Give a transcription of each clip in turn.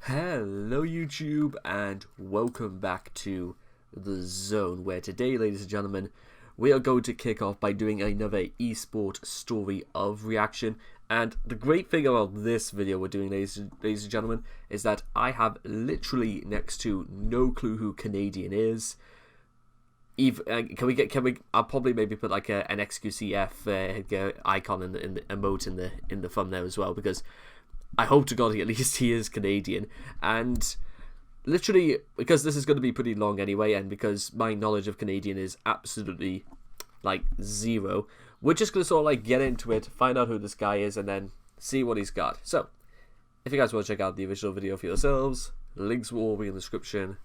Hello YouTube and welcome back to The Zone, where today, ladies and gentlemen, we are going to kick off by doing another esport story of reaction. And the great thing about this video we're doing, ladies and gentlemen, is that I have literally next to no clue who Canadian is. I'll probably maybe put like an XQCF icon in the emote in the thumbnail as well, because I hope to God at least he is Canadian. And literally, because this is going to be pretty long anyway, and because my knowledge of Canadian is absolutely like zero, we're just going to sort of like get into it, find out who this guy is, and then see what he's got. So, if you guys want to check out the original video for yourselves, links will all be in the description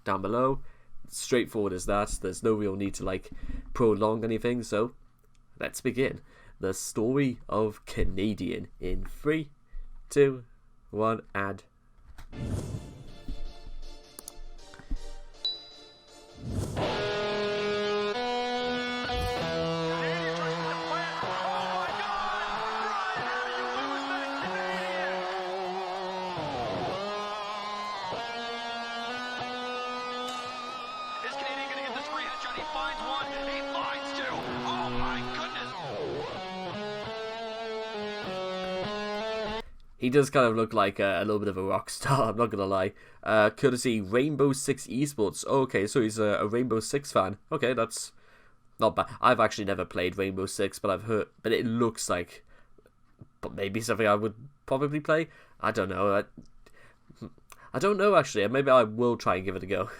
down below. Straightforward as that. There's no real need to like prolong anything, so let's begin. The story of Canadian in 3, 2, 1, and he does kind of look like a little bit of a rock star, I'm not gonna lie. Courtesy Rainbow Six Esports. Oh, okay, so he's a Rainbow Six fan. Okay, that's not bad. I've actually never played Rainbow Six, but I've heard. But it looks like, but maybe something I would probably play. I don't know. I don't know actually. Maybe I will try and give it a go.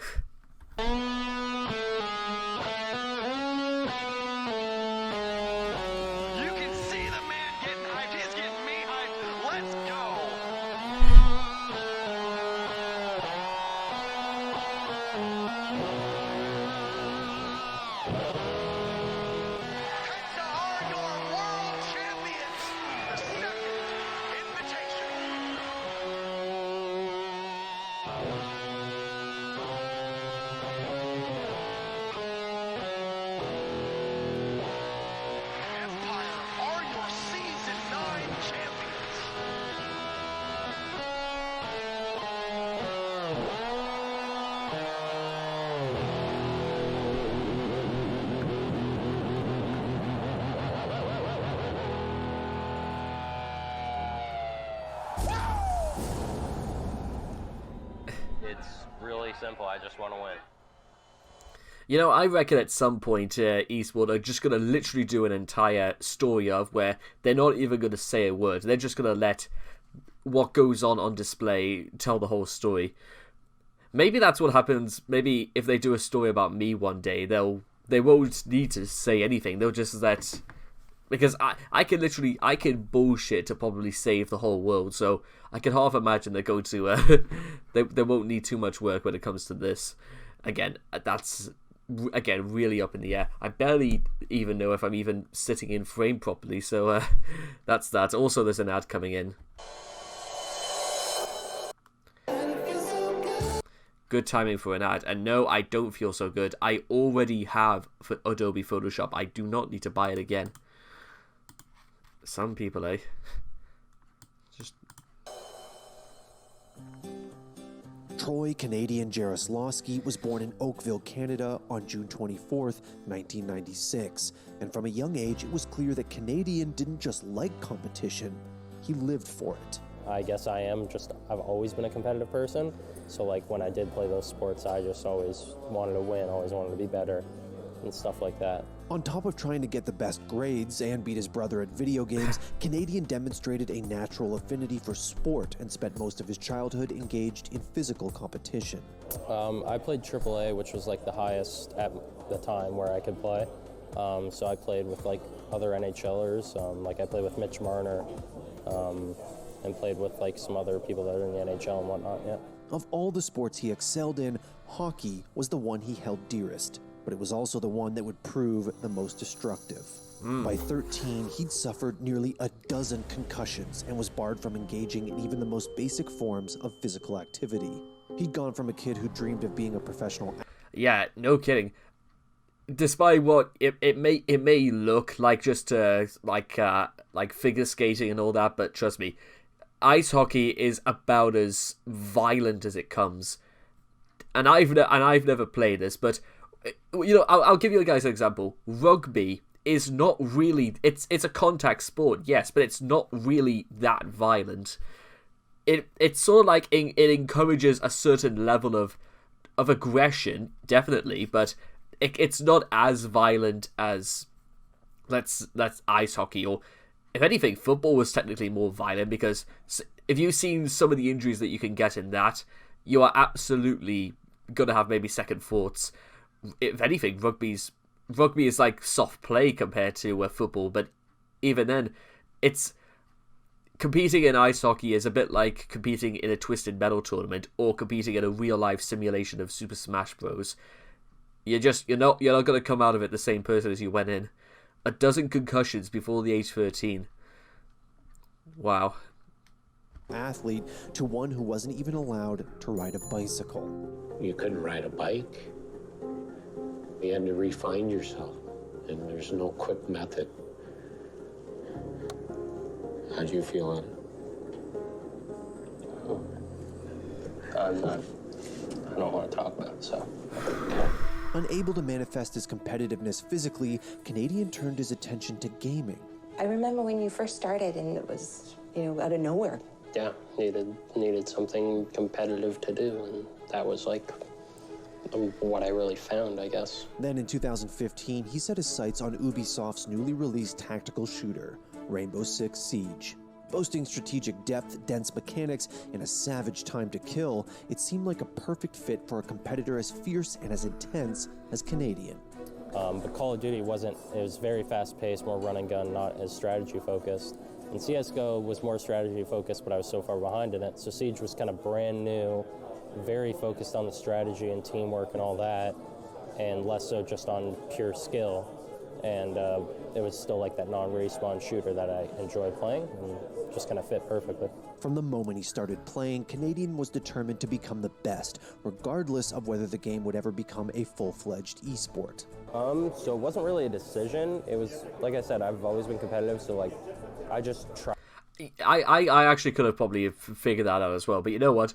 Really simple. I just want to win. You know, I reckon at some point Esport are just going to literally do an entire story of where they're not even going to say a word. They're just going to let what goes on display tell the whole story. Maybe that's what happens. Maybe if they do a story about me one day, they won't need to say anything. They'll just let... Because I can bullshit to probably save the whole world, so I can half imagine they're going to, they won't need too much work when it comes to this. Again, that's, really up in the air. I barely even know if I'm even sitting in frame properly, so that's that. Also, there's an ad coming in. Good timing for an ad, and no, I don't feel so good. I already have Adobe Photoshop. I do not need to buy it again. Some people, eh? Just... Troy Canadian Jaroslawski was born in Oakville, Canada on June 24th, 1996. And from a young age, it was clear that Canadian didn't just like competition, he lived for it. I guess I've always been a competitive person. So like when I did play those sports, I just always wanted to win, always wanted to be better and stuff like that. On top of trying to get the best grades and beat his brother at video games, Canadian demonstrated a natural affinity for sport and spent most of his childhood engaged in physical competition. I played AAA, which was like the highest at the time where I could play. So I played with like other NHLers, like I played with Mitch Marner, and played with like some other people that are in the NHL and whatnot, yeah. Of all the sports he excelled in, hockey was the one he held dearest. But it was also the one that would prove the most destructive. By 13, he'd suffered nearly a dozen concussions and was barred from engaging in even the most basic forms of physical activity. He'd gone from a kid who dreamed of being a professional... Yeah, no kidding. despite what it may look like, just like figure skating and all that, but trust me, ice hockey is about as violent as it comes. And I've never played this, but I'll give you guys an example. Rugby is not really, it's a contact sport, yes, but it's not really that violent. It's sort of like it encourages a certain level of aggression, definitely, but it's not as violent as that's ice hockey, or if anything, football was technically more violent, because if you've seen some of the injuries that you can get in that, you are absolutely gonna have maybe second thoughts. If anything, rugby is like soft play compared to football, but even then, it's competing in ice hockey is a bit like competing in a Twisted Metal tournament or competing in a real life simulation of Super Smash Bros. You're not gonna come out of it the same person as you went in. 12 concussions before the age 13. Wow. Athlete to one who wasn't even allowed to ride a bicycle. You couldn't ride a bike. You had to refine yourself, and there's no quick method. How'd you feel on it? I don't want to talk about it, so. Unable to manifest his competitiveness physically, Canadian turned his attention to gaming. I remember when you first started and it was, out of nowhere. Yeah, needed something competitive to do, and that was like what I really found, I guess. Then in 2015, he set his sights on Ubisoft's newly released tactical shooter, Rainbow Six Siege. Boasting strategic depth, dense mechanics, and a savage time to kill, it seemed like a perfect fit for a competitor as fierce and as intense as Canadian. But Call of Duty wasn't. It was very fast-paced, more run and gun, not as strategy-focused. And CSGO was more strategy-focused, but I was so far behind in it. So Siege was kind of brand new, very focused on the strategy and teamwork and all that, and less so just on pure skill. And it was still like that non-respawn shooter that I enjoy playing, and just kind of fit perfectly. From the moment he started playing, Canadian was determined to become the best, regardless of whether the game would ever become a full-fledged esport. So it wasn't really a decision. It was, like I said, I've always been competitive, so like, I just tried. I actually could have probably figured that out as well, but you know what?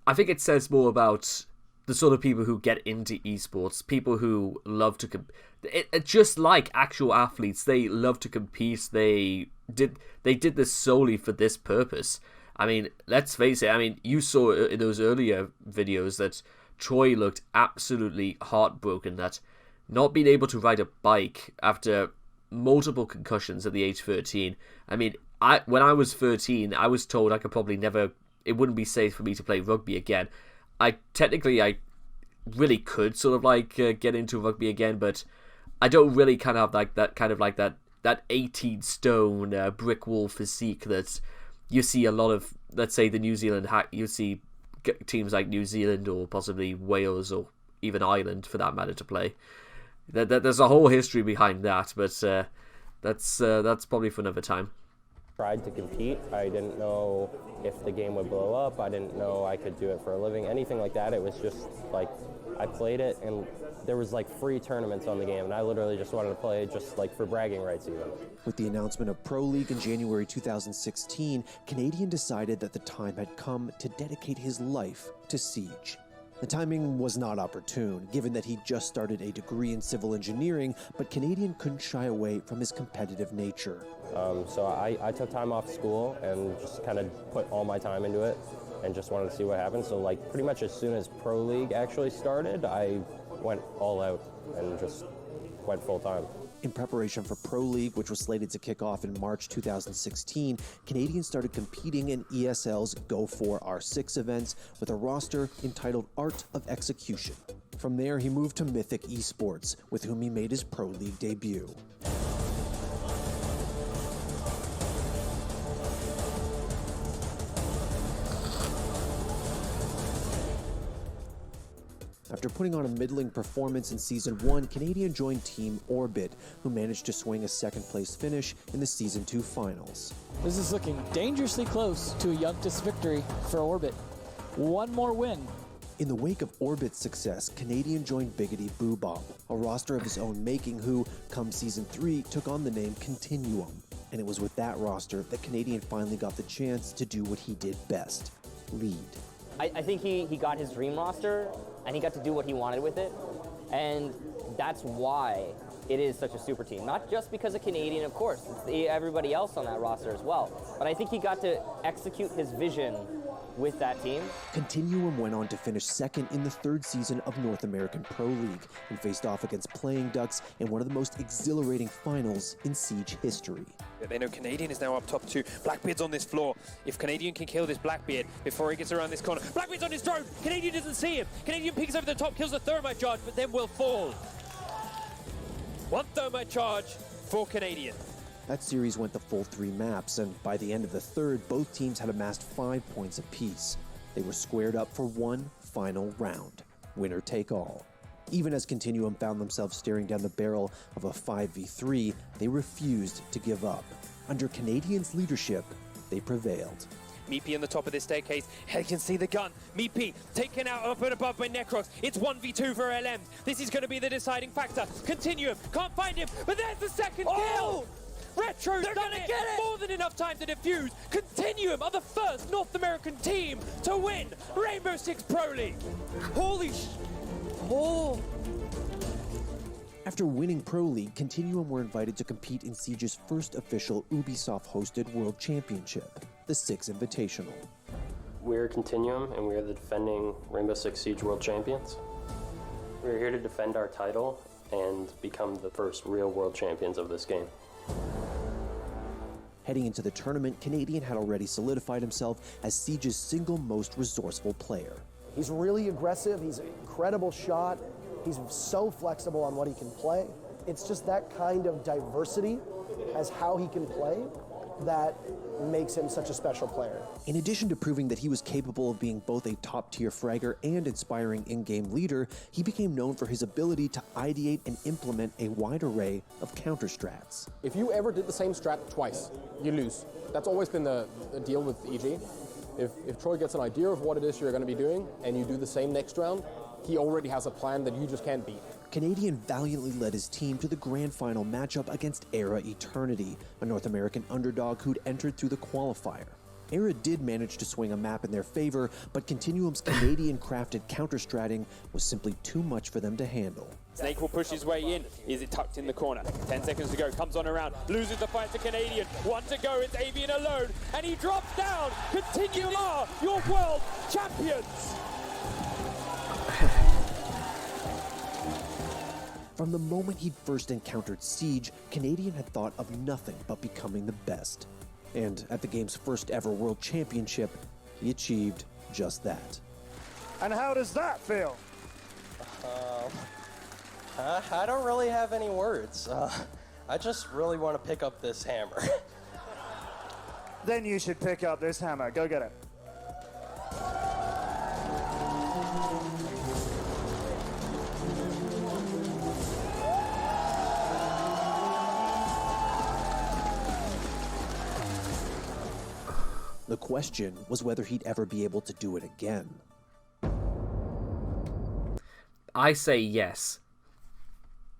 I think it says more about the sort of people who get into esports, people who love to just like actual athletes, they love to compete. They did this solely for this purpose. I mean, let's face it. I mean, you saw in those earlier videos that Troy looked absolutely heartbroken that not being able to ride a bike after multiple concussions at the age 13. I mean, when I was 13, I was told I could probably never. It wouldn't be safe for me to play rugby again. I really could sort of like get into rugby again, but I don't really kind of have that 18 stone brick wall physique that you see a lot of, let's say, the New Zealand you see teams like New Zealand or possibly Wales or even Ireland for that matter to play. There's a whole history behind that, but that's probably for another time. Tried to compete. I didn't know if the game would blow up. I didn't know I could do it for a living, anything like that. It was just like I played it, and there was like free tournaments on the game, and I literally just wanted to play just like for bragging rights even. With the announcement of Pro League in January 2016, Canadian decided that the time had come to dedicate his life to Siege. The timing was not opportune, given that he just started a degree in civil engineering, but Canadian couldn't shy away from his competitive nature. So I took time off school and just kind of put all my time into it and just wanted to see what happened. So like pretty much as soon as Pro League actually started, I went all out and just went full time. In preparation for Pro League, which was slated to kick off in March 2016, Canadian started competing in ESL's Go4 R6 events with a roster entitled Art of Execution. From there, he moved to Mythic Esports, with whom he made his Pro League debut. After putting on a middling performance in Season 1, Canadian joined Team Orbit, who managed to swing a second-place finish in the Season 2 finals. This is looking dangerously close to a Youngtis victory for Orbit. One more win, In the wake of Orbit's success, Canadian joined Biggity Boo Bob, a roster of his own making who, come Season 3, took on the name Continuum. And it was with that roster that Canadian finally got the chance to do what he did best, lead. I think he got his dream roster, and he got to do what he wanted with it, and that's why it is such a super team. Not just because of Canadian, of course, it's everybody else on that roster as well, but I think he got to execute his vision with that team. Continuum went on to finish second in the third season of North American Pro League and faced off against Playing Ducks in one of the most exhilarating finals in Siege history. They know Canadian is now up top 2. Blackbeard's on this floor. If Canadian can kill this Blackbeard before he gets around this corner. Blackbeard's on his drone. Canadian doesn't see him. Canadian peeks over the top, kills the thermite charge, but then will fall. One thermite charge for Canadian. That series went the full 3 maps, and by the end of the third, both teams had amassed 5 points apiece. They were squared up for one final round. Winner take all. Even as Continuum found themselves staring down the barrel of a 5v3, they refused to give up. Under Canadians' leadership, they prevailed. Meepy on the top of this staircase. He can see the gun. Meepy taken out up and above by Necrox. It's 1v2 for LM. This is going to be the deciding factor. Continuum can't find him, but there's the second kill. Retro's done it. More than enough time to defuse. Continuum are the first North American team to win Rainbow Six Pro League. Holy sh... Oh. After winning Pro League, Continuum were invited to compete in Siege's first official Ubisoft-hosted World Championship, the Six Invitational. We're Continuum, and we're the defending Rainbow Six Siege World Champions. We're here to defend our title and become the first real world champions of this game. Heading into the tournament, Canadian had already solidified himself as Siege's single most resourceful player. He's really aggressive, he's an incredible shot, he's so flexible on what he can play. It's just that kind of diversity as how he can play that makes him such a special player. In addition to proving that he was capable of being both a top-tier fragger and inspiring in-game leader, he became known for his ability to ideate and implement a wide array of counter-strats. If you ever did the same strat twice, you lose. That's always been the deal with EG. If Troy gets an idea of what it is you're going to be doing and you do the same next round, he already has a plan that you just can't beat. Canadian valiantly led his team to the grand final matchup against Era Eternity, a North American underdog who'd entered through the qualifier. Era did manage to swing a map in their favor, but Continuum's Canadian-crafted counter-stratting was simply too much for them to handle. Snake will push his way in. Is it tucked in the corner? 10 seconds to go. Comes on around. Loses the fight to Canadian. 1 to go. It's Avian alone. And he drops down. Continuum are your world champions. From the moment he'd first encountered Siege, Canadian had thought of nothing but becoming the best. And at the game's first ever World Championship, he achieved just that. And how does that feel? I don't really have any words. I just really want to pick up this hammer. Then you should pick up this hammer. Go get it. The question was whether he'd ever be able to do it again. I say yes.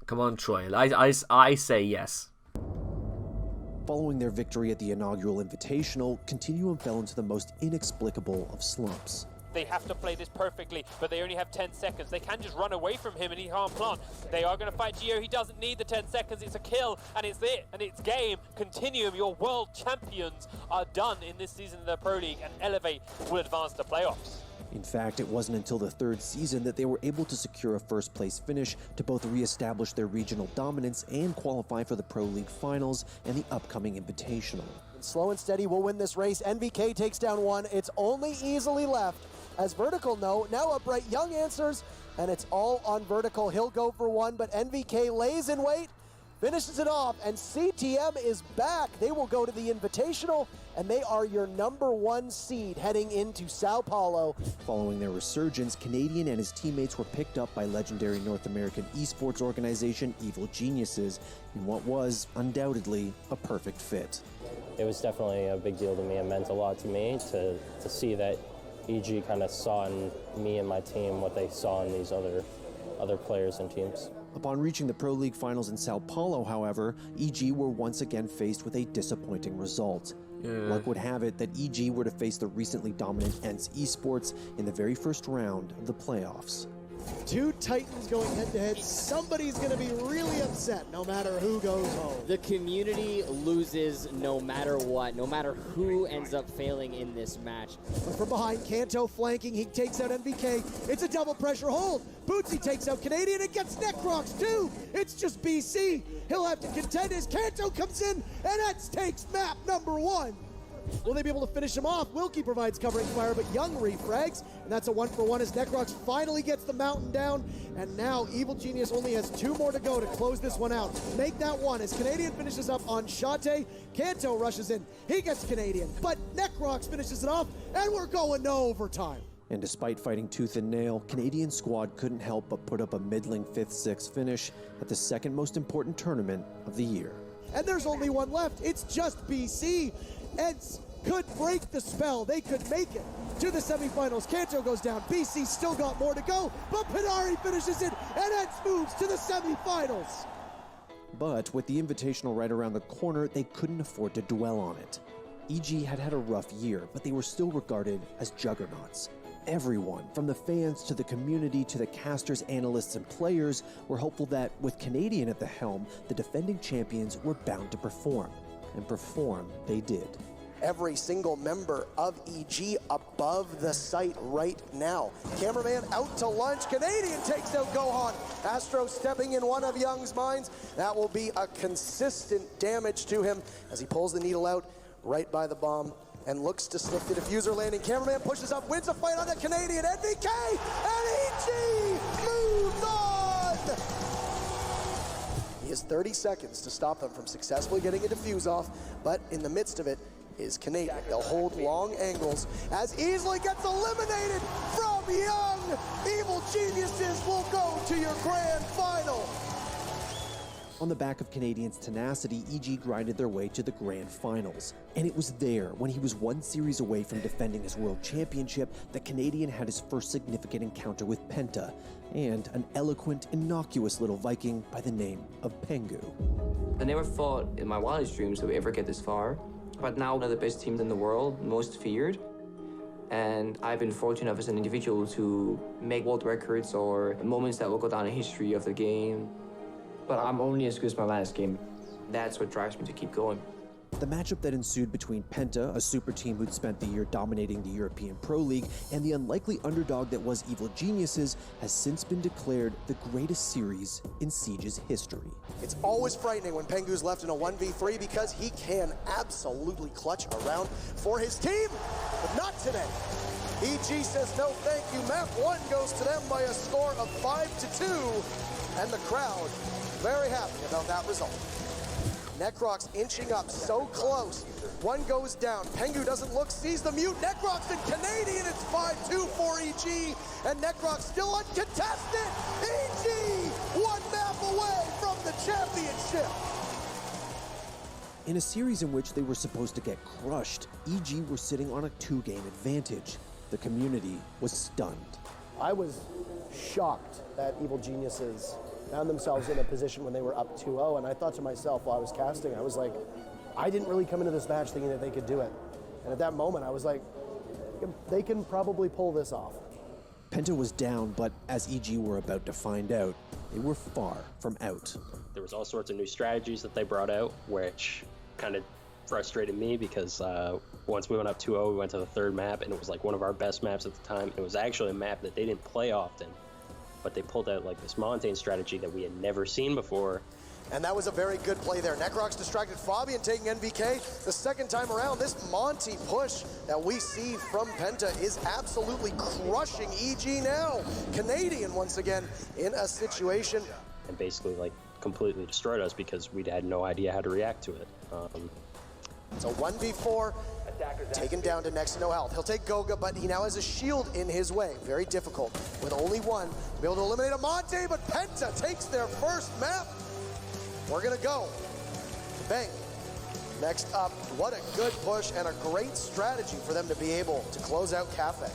Come on, Troy. I say yes. Following their victory at the inaugural Invitational, Continuum fell into the most inexplicable of slumps. They have to play this perfectly, but they only have 10 seconds. They can just run away from him and he can't plant. They are going to fight Gio. He doesn't need the 10 seconds. It's a kill, and it's it, and it's game. Continuum, your world champions, are done in this season of the Pro League, and Elevate will advance to playoffs. In fact, it wasn't until the third season that they were able to secure a first-place finish to both re-establish their regional dominance and qualify for the Pro League Finals and the upcoming Invitational. Slow and steady will win this race. NVK takes down one. It's only easily left. As Vertical now Upright, Young answers, and it's all on Vertical. He'll go for one, but NVK lays in wait, finishes it off, and CTM is back. They will go to the Invitational, and they are your #1 seed heading into Sao Paulo. Following their resurgence, Canadian and his teammates were picked up by legendary North American esports organization Evil Geniuses in what was, undoubtedly, a perfect fit. It was definitely a big deal to me. It meant a lot to me to see that EG kind of saw in me and my team what they saw in these other players and teams. Upon reaching the Pro League finals in Sao Paulo, however, EG were once again faced with a disappointing result. Luck would have it that EG were to face the recently dominant ENCE Esports in the very first round of the playoffs. Two Titans going head-to-head. Somebody's going to be really upset no matter who goes home. The community loses no matter what, no matter who ends up failing in this match. But from behind, Kanto flanking, he takes out NVK. It's a double pressure hold. Bootsy takes out Canadian and gets Necrox too. It's just BC. He'll have to contend as Kanto comes in and ENCE takes map number 1. Will they be able to finish him off? Wilkie provides covering fire, but Young refrags, and that's a 1-for-1 as Necrox finally gets the mountain down, and now Evil Genius only has 2 more to go to close this one out. Make that 1 as Canadian finishes up on Shate. Kanto rushes in. He gets Canadian, but Necrox finishes it off, and we're going to overtime. And despite fighting tooth and nail, Canadian squad couldn't help but put up a middling 5th-6th finish at the second most important tournament of the year. And there's only one left. It's just BC. ENCE could break the spell. They could make it to the semifinals. Kanto goes down. BC still got more to go, but Pinari finishes it, and ENCE moves to the semifinals. But with the Invitational right around the corner, they couldn't afford to dwell on it. EG had had a rough year, but they were still regarded as juggernauts. Everyone, from the fans to the community to the casters, analysts, and players, were hopeful that, with Canadian at the helm, the defending champions were bound to perform. And perform they did. Every single member of EG above the site right now. Cameraman out to lunch. Canadian takes out Gohan. Astro stepping in one of Young's mines. That will be a consistent damage to him as he pulls the needle out right by the bomb and looks to sniff the diffuser landing. Cameraman pushes up, wins a fight on the Canadian. NVK and EG moves on! He has 30 seconds to stop them from successfully getting a diffuse off, but in the midst of it is Canadian. They'll hold long angles as easily gets eliminated from Young. Evil Geniuses will go to your grand final. On the back of Canadian's tenacity, EG grinded their way to the grand finals. And it was there, when he was one series away from defending his world championship, that Canadian had his first significant encounter with Penta, and an eloquent, innocuous little Viking by the name of Pengu. I never thought in my wildest dreams that we'd ever get this far, but now one of the best teams in the world, most feared. And I've been fortunate enough as an individual to make world records or moments that will go down in history of the game. But I'm only as good as my last game. That's what drives me to keep going. The matchup that ensued between Penta, a super team who'd spent the year dominating the European Pro League, and the unlikely underdog that was Evil Geniuses, has since been declared the greatest series in Siege's history. It's always frightening when Pengu's left in a 1v3 because he can absolutely clutch around for his team, but not today. EG says no thank you. Map 1 goes to them by a score of 5-2, and the crowd very happy about that result. Necrox inching up so close. One goes down. Pengu doesn't look, sees the mute. Necrox and Canadian, it's 5-2 for EG. And Necrox still uncontested. EG, one map away from the championship. In a series in which they were supposed to get crushed, EG were sitting on a 2-game advantage. The community was stunned. I was shocked that Evil Geniuses found themselves in a position when they were up 2-0, and I thought to myself while I was casting, I was like, I didn't really come into this match thinking that they could do it. And at that moment, I was like, they can probably pull this off. Penta was down, but as EG were about to find out, they were far from out. There was all sorts of new strategies that they brought out, which kind of frustrated me because once we went up 2-0, we went to the third map, and it was like one of our best maps at the time. It was actually a map that they didn't play often, but they pulled out like this mountain strategy that we had never seen before. And that was a very good play there. Necrox distracted Fabian taking NVK. The second time around, this Monty push that we see from Penta is absolutely crushing EG now. Canadian once again in a situation. And basically like completely destroyed us because we had no idea how to react to it. It's a 1v4, taken down to next to no health. He'll take Goga, but he now has a shield in his way. Very difficult with only one. Be able to eliminate Amante, but Penta takes their first map. We're gonna go. Bang. Next up, what a good push and a great strategy for them to be able to close out Cafe.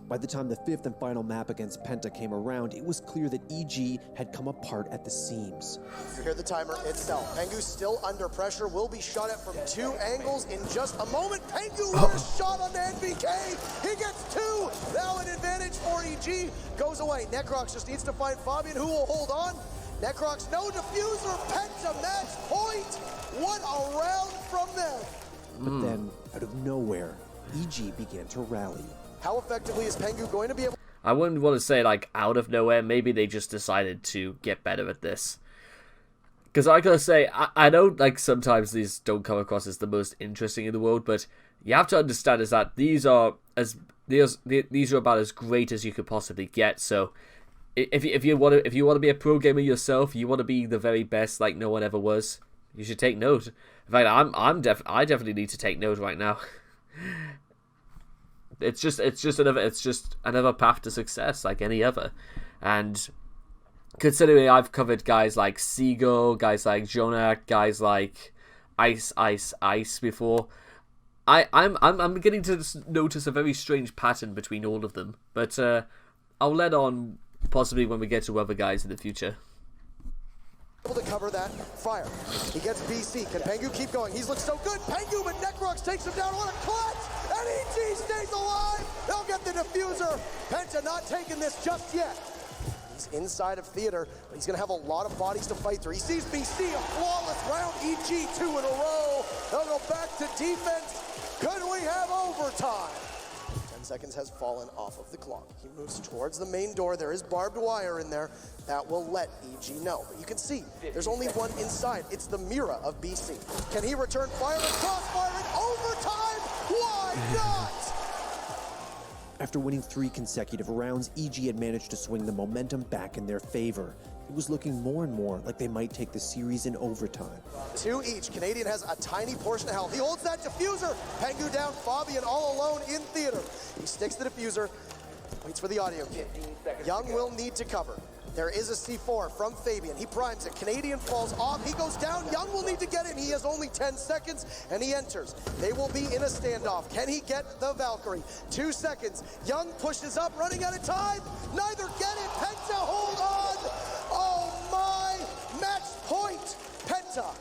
By the time the 5th and final map against Penta came around, it was clear that EG had come apart at the seams. You hear the timer itself. Pengu still under pressure, will be shot at from 2 angles in just a moment. Pengu with a shot on the NVK. He gets 2. Now an advantage for EG. Goes away. Necrox just needs to find Fabian, who will hold on. Necrox, no diffuser. Penta match point. What a round from them. But then, out of nowhere, EG began to rally. How effectively is Pengu going to be able... I wouldn't want to say, like, out of nowhere. Maybe they just decided to get better at this. Because I gotta say, I know, like, sometimes these don't come across as the most interesting in the world, but you have to understand is that these are about as great as you could possibly get. So, if you want to be a pro gamer yourself, you want to be the very best, like no one ever was. You should take note. In fact, I definitely need to take note right now. It's just another path to success, like any other. And considering I've covered guys like Seagull, guys like Jonak, guys like Ice before, I'm beginning to notice a very strange pattern between all of them. But I'll let on possibly when we get to other guys in the future. Able to cover that fire. He gets BC. Can Pengu keep going? He's looked so good. Pengu, but Necrox takes him down. What a clutch! And EG stays alive. They'll get the diffuser. Penta not taking this just yet. He's inside of theater, but he's going to have a lot of bodies to fight through. He sees BC, a flawless round. EG 2 in a row. They'll go back to defense. Could we have overtime? 10 seconds has fallen off of the clock. He moves towards the main door. There is barbed wire in there. That will let EG know. But you can see, there's only one inside. It's the Mira of BC. Can he return fire and crossfire in overtime? Why not? After winning 3 consecutive rounds, EG had managed to swing the momentum back in their favor. It was looking more and more like they might take the series in overtime. 2 each. Canadian has a tiny portion of health. He holds that diffuser. Pengu down, Fabian all alone in theater. He sticks the diffuser, waits for the audio kit. Young will need to cover. There is a C4 from Fabian. He primes it. Canadian falls off. He goes down. Young will need to get in. He has only 10 seconds, and he enters. They will be in a standoff. Can he get the Valkyrie? 2 seconds. Young pushes up, running out of time. Neither get it. Penta, hold on. Oh my, match point. Penta.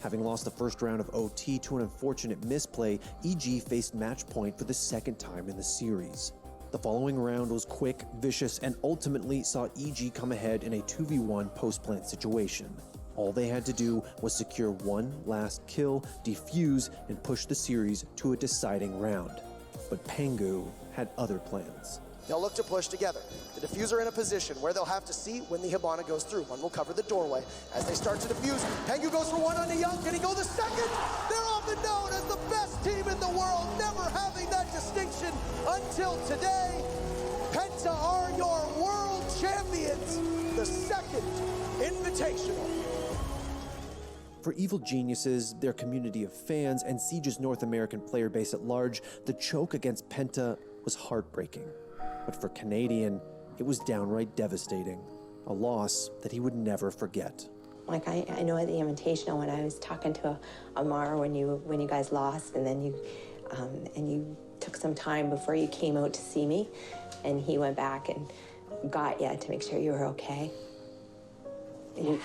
Having lost the first round of OT to an unfortunate misplay, EG faced match point for the 2nd time in the series. The following round was quick, vicious, and ultimately saw EG come ahead in a 2v1 post-plant situation. All they had to do was secure one last kill, defuse, and push the series to a deciding round. But Pengu had other plans. They'll look to push together. The diffuser in a position where they'll have to see when the Hibana goes through. One will cover the doorway. As they start to defuse, Pengu goes for one on the Young. Can he go the second? They're often known as the best team in the world, never having that distinction until today. Penta are your world champions. The 2nd Invitational. For Evil Geniuses, their community of fans, and Siege's North American player base at large, the choke against Penta was heartbreaking. But for Canadian, it was downright devastating. A loss that he would never forget. Like I know at the Invitational when I was talking to Amar when you guys lost, and then you took some time before you came out to see me, and he went back and got you to make sure you were okay. Yeah.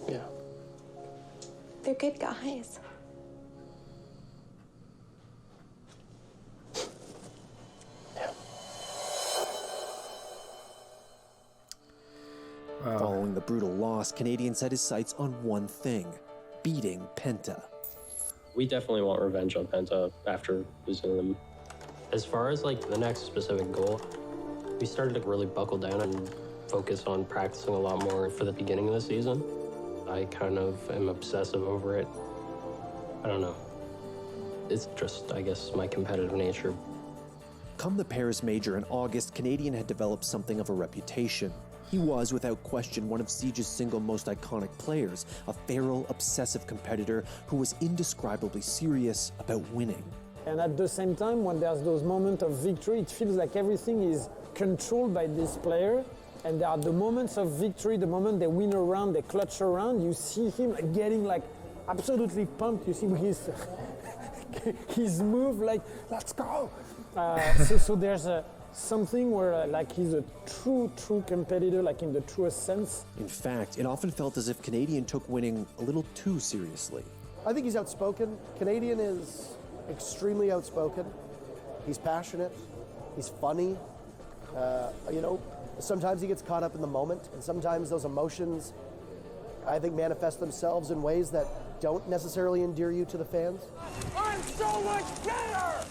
Yeah. They're good guys. Following the brutal loss, Canadian set his sights on one thing: beating Penta. We definitely want revenge on Penta after losing them. As far as like the next specific goal, we started to really buckle down and focus on practicing a lot more for the beginning of the season. I kind of am obsessive over it. I don't know. It's just, I guess, my competitive nature. Come the Paris Major in August, Canadian had developed something of a reputation. He was, without question, one of Siege's single most iconic players, a feral, obsessive competitor who was indescribably serious about winning. And at the same time, when there's those moments of victory, it feels like everything is controlled by this player, And there are the moments of victory, the moment they win a round, they clutch a round, you see him getting like absolutely pumped. You see his move like, let's go. So there's something where like he's a true competitor, like in the truest sense. In fact, it often felt as if Canadian took winning a little too seriously. I think he's outspoken. Canadian is extremely outspoken. He's passionate. He's funny. Sometimes he gets caught up in the moment, and sometimes those emotions, I think, manifest themselves in ways that don't necessarily endear you to the fans. I'm so much better!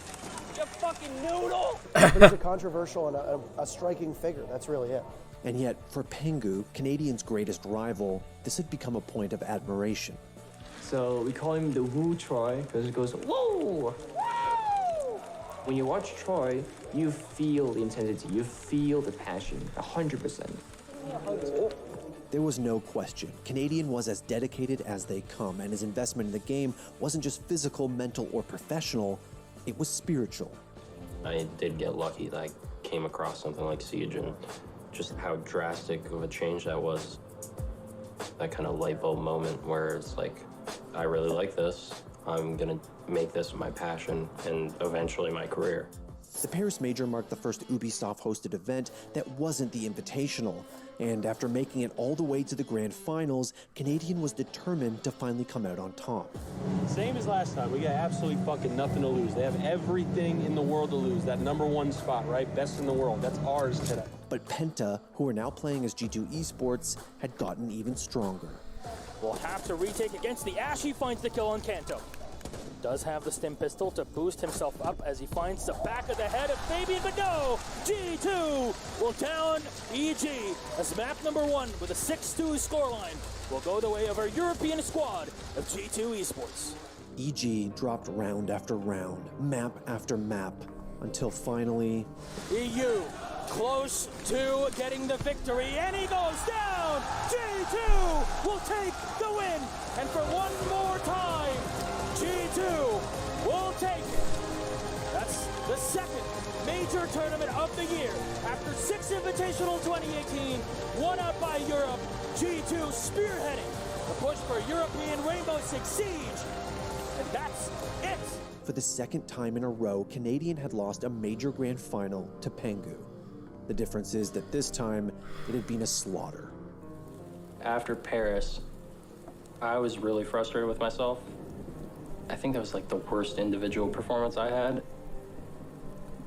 You fucking noodle! But he's a controversial and a striking figure. That's really it. And yet, for Pengu, Canadian's greatest rival, this had become a point of admiration. So we call him the Woo Troy because it goes woo! When you watch Troy, you feel the intensity, you feel the passion, 100%. There was no question. Canadian was as dedicated as they come, and his investment in the game wasn't just physical, mental, or professional, it was spiritual. I did get lucky that I came across something like Siege and just how drastic of a change that was. That kind of light bulb moment where it's like, I really like this. I'm gonna make this my passion and eventually my career. The Paris Major marked the first Ubisoft-hosted event that wasn't the Invitational, and after making it all the way to the grand finals, Canadian was determined to finally come out on top. Same as last time, we got absolutely fucking nothing to lose. They have everything in the world to lose. That #1 spot, right? Best in the world. That's ours today. But Penta, who are now playing as G2 Esports, had gotten even stronger. Will have to retake against the Ash. He finds the kill on Kanto. Does have the stim pistol to boost himself up as he finds the back of the head of Fabian, but no! G2 will down EG as map #1 with a 6-2 scoreline will go the way of our European squad of G2 Esports. EG dropped round after round, map after map, until finally... EU close to getting the victory, and he goes down! G2 will take the win, and for one more time, G2 will take it. That's the second major tournament of the year. After 6 Invitational 2018, one up by Europe, G2 spearheading the push for European Rainbow Six Siege. And that's it. For the second time in a row, Canadian had lost a major grand final to Pengu. The difference is that this time, it had been a slaughter. After Paris, I was really frustrated with myself. I think that was like the worst individual performance I had.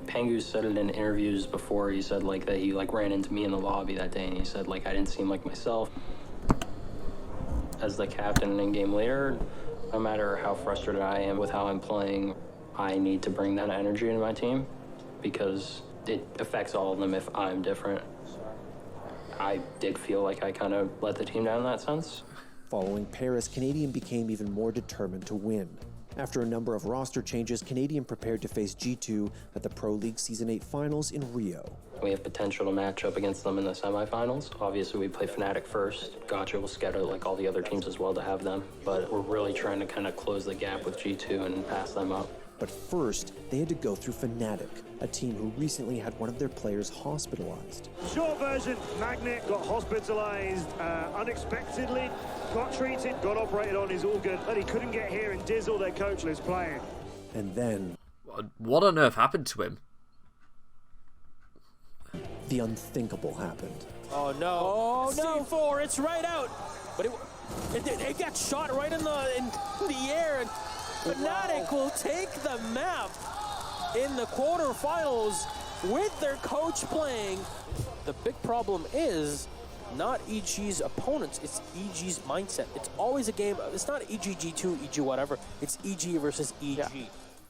Pengu said it in interviews before. He said like that he like ran into me in the lobby that day and he said like I didn't seem like myself. As the captain and in-game leader, no matter how frustrated I am with how I'm playing, I need to bring that energy into my team because it affects all of them if I'm different. I did feel like I kind of let the team down in that sense. Following Paris, Canadian became even more determined to win. After a number of roster changes, Canadian prepared to face G2 at the Pro League Season 8 finals in Rio. We have potential to match up against them in the semifinals. Obviously, we play Fnatic first. Gotcha will scatter like all the other teams as well to have them, but we're really trying to kind of close the gap with G2 and pass them up. But first, they had to go through Fnatic, a team who recently had one of their players hospitalized. Short version, Magnet got hospitalized unexpectedly, got treated, got operated on his organ, but he couldn't get here, and Dizzle, their coach, was playing. And then... what on earth happened to him? The unthinkable happened. Oh no! Oh no! C4, it's right out. But it got shot right in the air, and Fnatic will take the map in the quarterfinals with their coach playing. The big problem is not EG's opponents, it's EG's mindset. It's always a game. It's not EG-G2, EG whatever. It's EG versus EG. Yeah.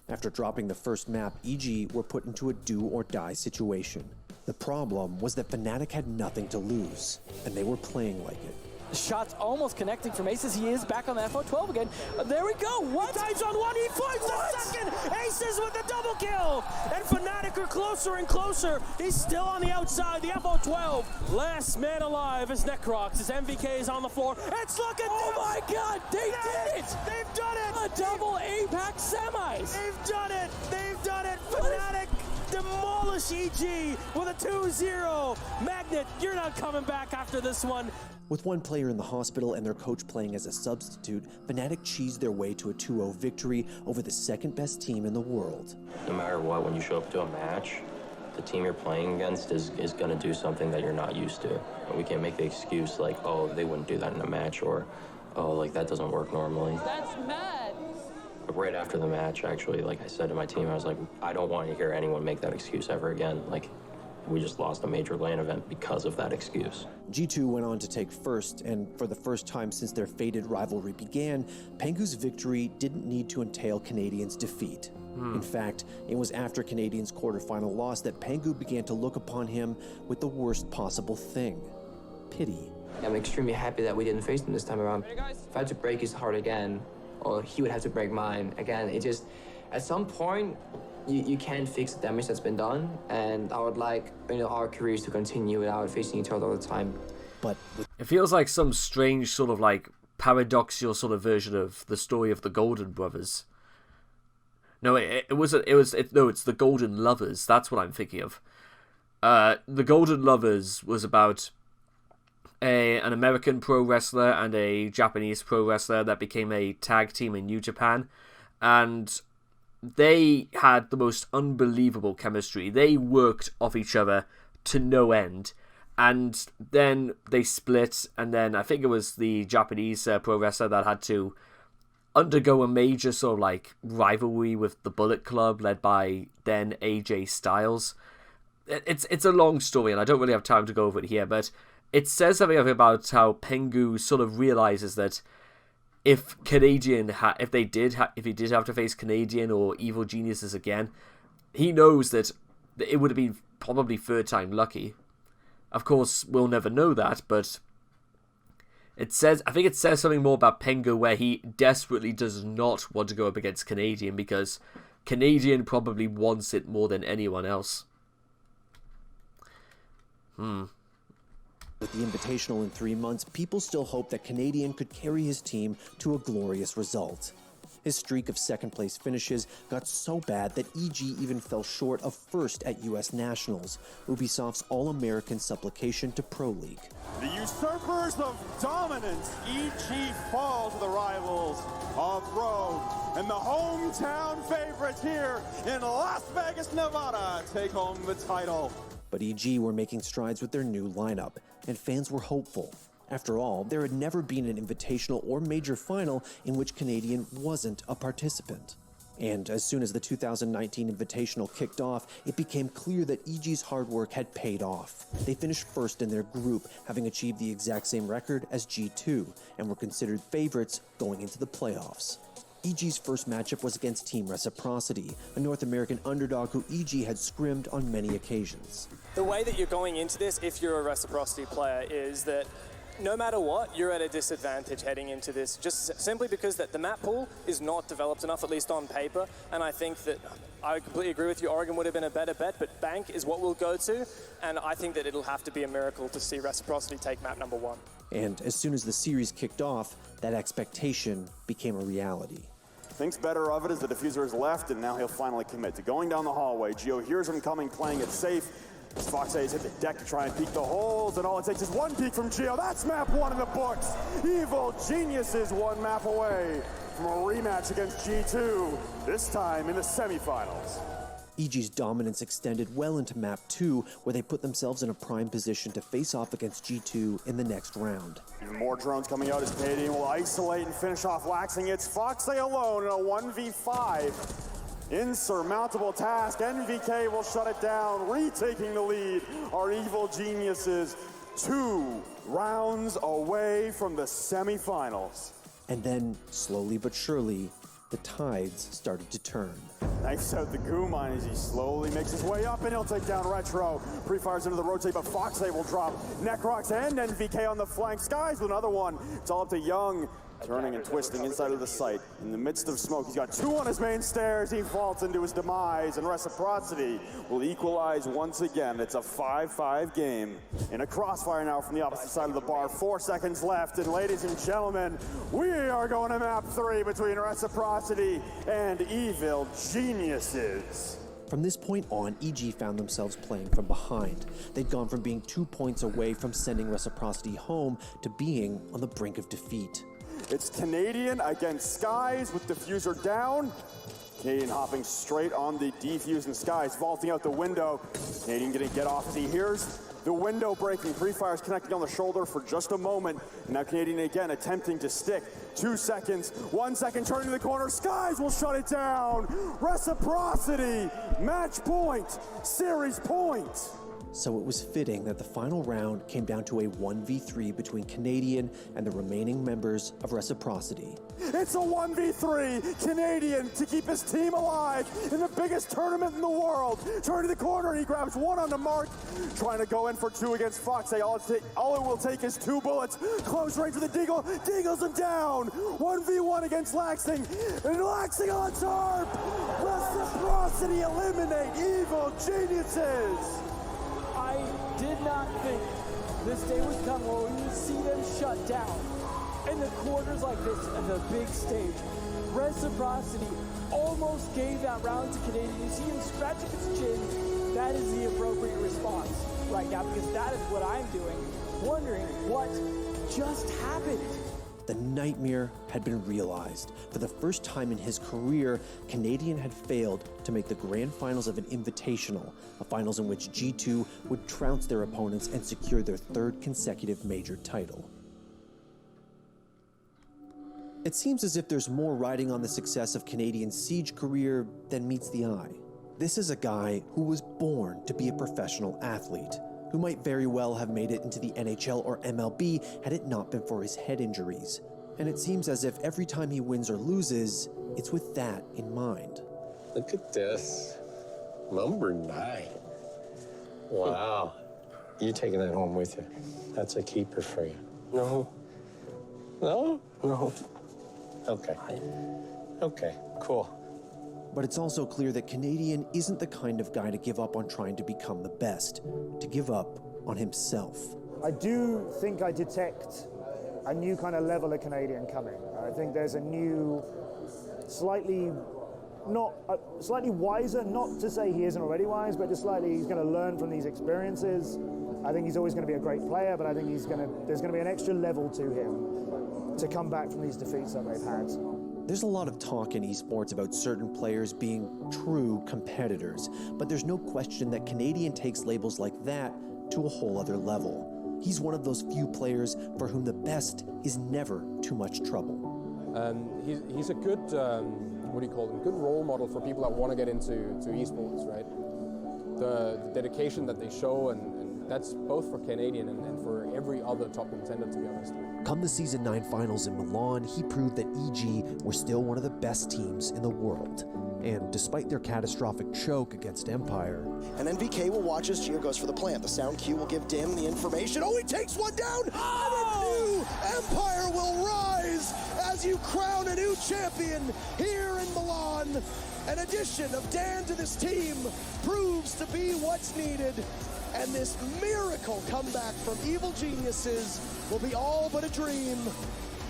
After dropping the first map, EG were put into a do-or-die situation. The problem was that Fnatic had nothing to lose, and they were playing like it. Shots almost connecting from Aces. He is back on the FO12 again. There we go. What? He dives on one. He finds the second. Aces with the double kill. And Fnatic are closer and closer. He's still on the outside. The FO12. Last man alive is Necrox. His MVK is on the floor. It's looking. Oh my God. They did it. They've done it. A double APAC semis. They've done it. They've done it. Fnatic demolishing push EG with a 2-0. Magnet, you're not coming back after this one. With one player in the hospital and their coach playing as a substitute, Fnatic cheesed their way to a 2-0 victory over the second best team in the world. No matter what, when you show up to a match, the team you're playing against is going to do something that you're not used to. And we can't make the excuse like, oh, they wouldn't do that in a match, or, oh, like, that doesn't work normally. That's mad. But right after the match, actually, like I said to my team, I was like, I don't want to hear anyone make that excuse ever again. Like, we just lost a major LAN event because of that excuse. G2 went on to take first, and for the first time since their fated rivalry began, Pengu's victory didn't need to entail Canadians' defeat. In fact, it was after Canadians' quarterfinal loss that Pengu began to look upon him with the worst possible thing: pity. I'm extremely happy that we didn't face him this time around. If I had to break his heart again, or he would have to break mine again, it just, at some point, you can't fix the damage that's been done, and I would like, our careers to continue without facing each other all the time. But it feels like some strange sort of like paradoxical sort of version of the story of the Golden Brothers. No, it's the Golden Lovers. That's what I'm thinking of. The Golden Lovers was about an American pro wrestler and a Japanese pro wrestler that became a tag team in New Japan, and they had the most unbelievable chemistry. They worked off each other to no end, and then they split, and then I think it was the Japanese pro wrestler that had to undergo a major sort of like rivalry with the Bullet Club led by then AJ Styles. It's a long story and I don't really have time to go over it here, but it says something about how Pengu sort of realizes that if he did have to face Canadian or Evil Geniuses again, he knows that it would have been probably third time lucky. Of course, we'll never know that, but I think it says something more about Pengu where he desperately does not want to go up against Canadian because Canadian probably wants it more than anyone else. With the Invitational in 3 months, people still hope that Canadian could carry his team to a glorious result. His streak of second-place finishes got so bad that EG even fell short of first at US Nationals, Ubisoft's All-American supplication to Pro League. The usurpers of dominance, EG fall to the rivals of Rogue, and the hometown favorites here in Las Vegas, Nevada take home the title. But EG were making strides with their new lineup, and fans were hopeful. After all, there had never been an invitational or major final in which Canadian wasn't a participant. And as soon as the 2019 Invitational kicked off, it became clear that EG's hard work had paid off. They finished first in their group, having achieved the exact same record as G2, and were considered favorites going into the playoffs. EG's first matchup was against Team Reciprocity, a North American underdog who EG had scrimmed on many occasions. The way that you're going into this, if you're a Reciprocity player, is that no matter what, you're at a disadvantage heading into this, just simply because that the map pool is not developed enough, at least on paper, and I think that I completely agree with you, Oregon would have been a better bet, but Bank is what we'll go to, and I think that it'll have to be a miracle to see Reciprocity take map number 1. And as soon as the series kicked off, that expectation became a reality. Thinks better of it as the diffuser is left, and now he'll finally commit to going down the hallway. Gio hears him coming, playing it safe. Fox has hit the deck to try and peek the holes, and all it takes is one peek from Gio. That's map 1 in the books. Evil Geniuses 1 map away from a rematch against G2, this time in the semifinals. EG's dominance extended well into map 2, where they put themselves in a prime position to face off against G2 in the next round. Even more drones coming out as Canadian will isolate and finish off Laxing. It's Foxe alone in a 1v5. Insurmountable task. NVK will shut it down, retaking the lead. Our Evil Geniuses 2 rounds away from the semifinals. And then, slowly but surely, the tides started to turn. Knifes out the goo mine as he slowly makes his way up, and he'll take down Retro. Pre-fires into the rotate, but Foxe will drop Necrox and NVK on the flank. Skies with another one. It's all up to Young, turning and twisting inside of the site. In the midst of smoke, he's got 2 on his main stairs. He falls into his demise, and Reciprocity will equalize once again. It's a 5-5 game. In a crossfire now from the opposite side of the bar. 4 seconds left, and ladies and gentlemen, we are going to map 3 between Reciprocity and Evil Geniuses. From this point on, EG found themselves playing from behind. They'd gone from being 2 points away from sending Reciprocity home to being on the brink of defeat. It's Canadian against Skies with diffuser down. Canadian hopping straight on the defuse, and Skies vaulting out the window. Canadian gonna get off as he hears the window breaking. Pre-Fire's connecting on the shoulder for just a moment. And now Canadian again attempting to stick. 2 seconds, 1 second, turning to the corner. Skies will shut it down. Reciprocity, match point, series point. So it was fitting that the final round came down to a 1v3 between Canadian and the remaining members of Reciprocity. It's a 1v3, Canadian to keep his team alive in the biggest tournament in the world. Turning to the corner, he grabs one on the mark, trying to go in for 2 against Fox. All it will take is 2 bullets. Close range with the Deagle, Deagles him down. 1v1 against Laxing, and Laxing on top. Reciprocity eliminate Evil Geniuses. I did not think this day would come where we would see them shut down. In the corners like this and the big stage, Reciprocity almost gave that round to Canadian. You see him scratching his chin. That is the appropriate response right now, because that is what I'm doing, wondering what just happened. The nightmare had been realized. For the first time in his career, Canadian had failed to make the grand finals of an invitational, a finals in which G2 would trounce their opponents and secure their 3rd consecutive major title. It seems as if there's more riding on the success of Canadian's Siege career than meets the eye. This is a guy who was born to be a professional athlete, who might very well have made it into the NHL or MLB had it not been for his head injuries. And it seems as if every time he wins or loses, it's with that in mind. Look at this. Number 9. Wow. You're taking that home with you. That's a keeper for you. No. No? No. Okay. Okay, cool. But it's also clear that Canadian isn't the kind of guy to give up on trying to become the best, to give up on himself. I do think I detect a new kind of level of Canadian coming. I think there's a new, slightly wiser, not to say he isn't already wise, but just slightly he's going to learn from these experiences. I think he's always going to be a great player, but I think there's going to be an extra level to him to come back from these defeats that they've had. There's a lot of talk in esports about certain players being true competitors, but there's no question that Canadian takes labels like that to a whole other level. He's one of those few players for whom the best is never too much trouble. He's a good, good role model for people that want to get into esports, right? The dedication that they show, and that's both for Canadian and for every other top contender, to be honest. Come the Season 9 finals in Milan, he proved that EG were still one of the best teams in the world. And despite their catastrophic choke against Empire... And NVK will watch as Gio goes for the plant. The sound cue will give Dim the information. Oh, he takes one down! Oh! And a new Empire will rise as you crown a new champion here in Milan. An addition of Dan to this team proves to be what's needed. And this miracle comeback from Evil Geniuses will be all but a dream.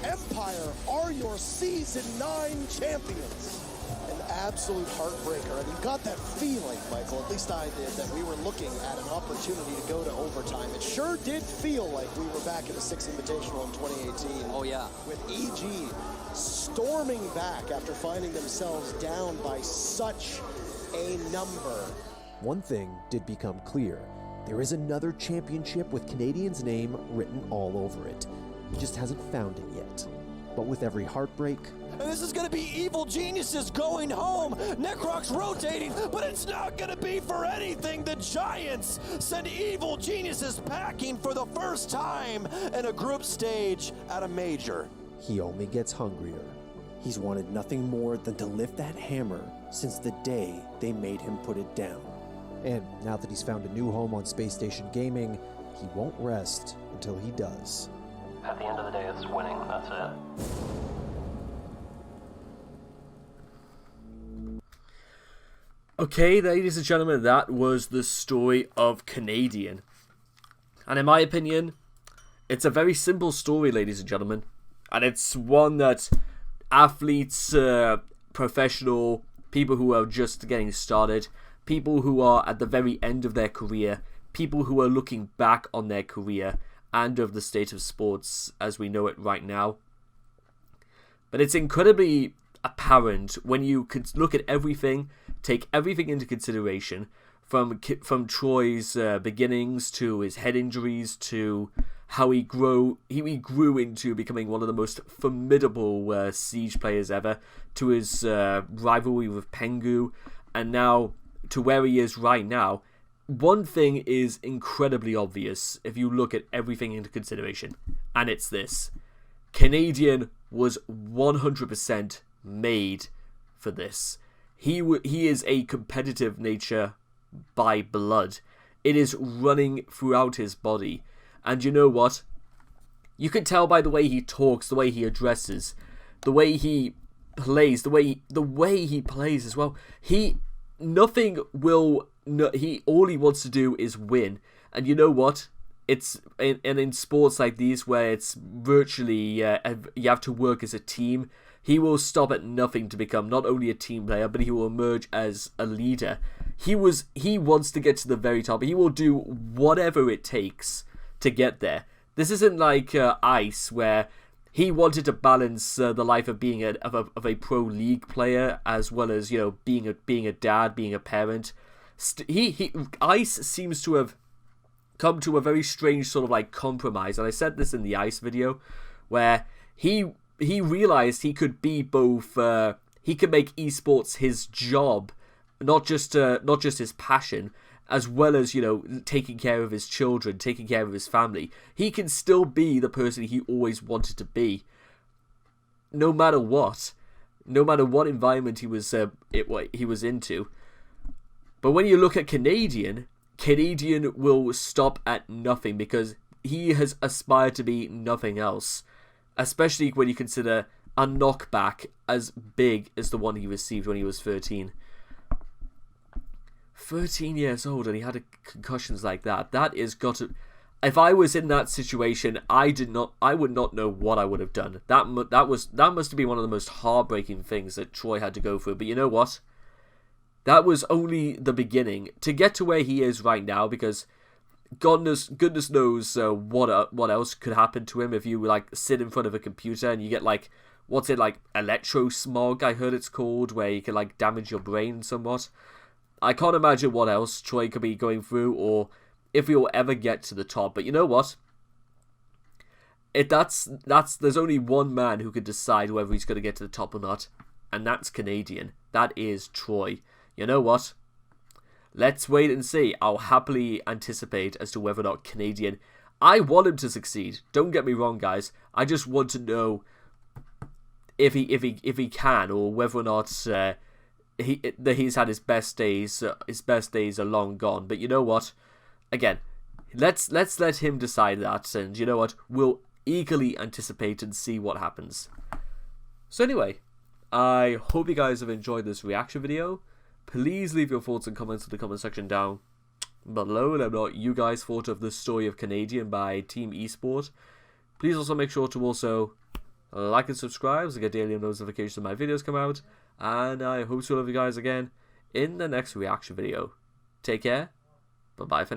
Empire are your Season 9 champions. An absolute heartbreaker. And you got that feeling, Michael, at least I did, that we were looking at an opportunity to go to overtime. It sure did feel like we were back in the 6th Invitational in 2018. Oh, yeah. With EG storming back after finding themselves down by such a number. One thing did become clear. There is another championship with Canadian's name written all over it. He just hasn't found it yet. But with every heartbreak... And this is going to be Evil Geniuses going home. Necrox rotating, but it's not going to be for anything. The Giants send Evil Geniuses packing for the first time in a group stage at a major. He only gets hungrier. He's wanted nothing more than to lift that hammer since the day they made him put it down. And now that he's found a new home on Space Station Gaming, he won't rest until he does. At the end of the day, it's winning. That's it. Okay, ladies and gentlemen, that was the story of Canadian. And in my opinion, it's a very simple story, ladies and gentlemen. And it's one that athletes, professional, people who are just getting started people who are at the very end of their career, people who are looking back on their career and of the state of sports as we know it right now. But it's incredibly apparent when you could look at everything, take everything into consideration, from Troy's beginnings to his head injuries to how he grew into becoming one of the most formidable Siege players ever, to his rivalry with Pengu, and now to where he is right now. One thing is incredibly obvious if you look at everything into consideration, and it's this: Canadian was 100% made for this. He is a competitive nature by blood. It is running throughout his body. And you know what? You can tell by the way he talks, the way he addresses, the way he plays, the way he plays as well. All he wants to do is win. And you know what? And in sports like these where it's virtually you have to work as a team, he will stop at nothing to become not only a team player, but he will emerge as a leader. He wants to get to the very top. He will do whatever it takes to get there. This isn't like Ice, where he wanted to balance the life of being a pro league player as well as being a dad, being a parent. Ice seems to have come to a very strange sort of like compromise, and I said this in the Ice video, where he realized he could be both. He could make esports his job, not just his passion, as well as taking care of his children, taking care of his family. He can still be the person he always wanted to be, no matter what environment he was into. But when you look at Canadian will stop at nothing because he has aspired to be nothing else, especially when you consider a knockback as big as the one he received when he was 13. 13 years old and he had concussions like that. That is got to... If I was in that situation, I would not know what I would have done. That must have been one of the most heartbreaking things that Troy had to go through. But you know what? That was only the beginning to get to where he is right now, because goodness knows what else could happen to him if you sit in front of a computer and you get what's it, electro smog, I heard it's called, where you can damage your brain somewhat. I can't imagine what else Troy could be going through, or if he'll ever get to the top. But you know what? There's only one man who could decide whether he's going to get to the top or not, and that's Canadian. That is Troy. You know what? Let's wait and see. I'll happily anticipate as to whether or not Canadian... I want him to succeed. Don't get me wrong, guys. I just want to know if he can, or whether or not he's had his best days. His best days are long gone. But you know what? Again, let's let him decide that, and you know what? We'll eagerly anticipate and see what happens. So anyway, I hope you guys have enjoyed this reaction video. Please leave your thoughts and comments in the comment section down below. Let me know what you guys thought of the story of Canadian by Team Esport. Please also make sure to also like and subscribe to get daily notifications when my videos come out. And I hope to see all of you guys again in the next reaction video. Take care. Bye-bye for now.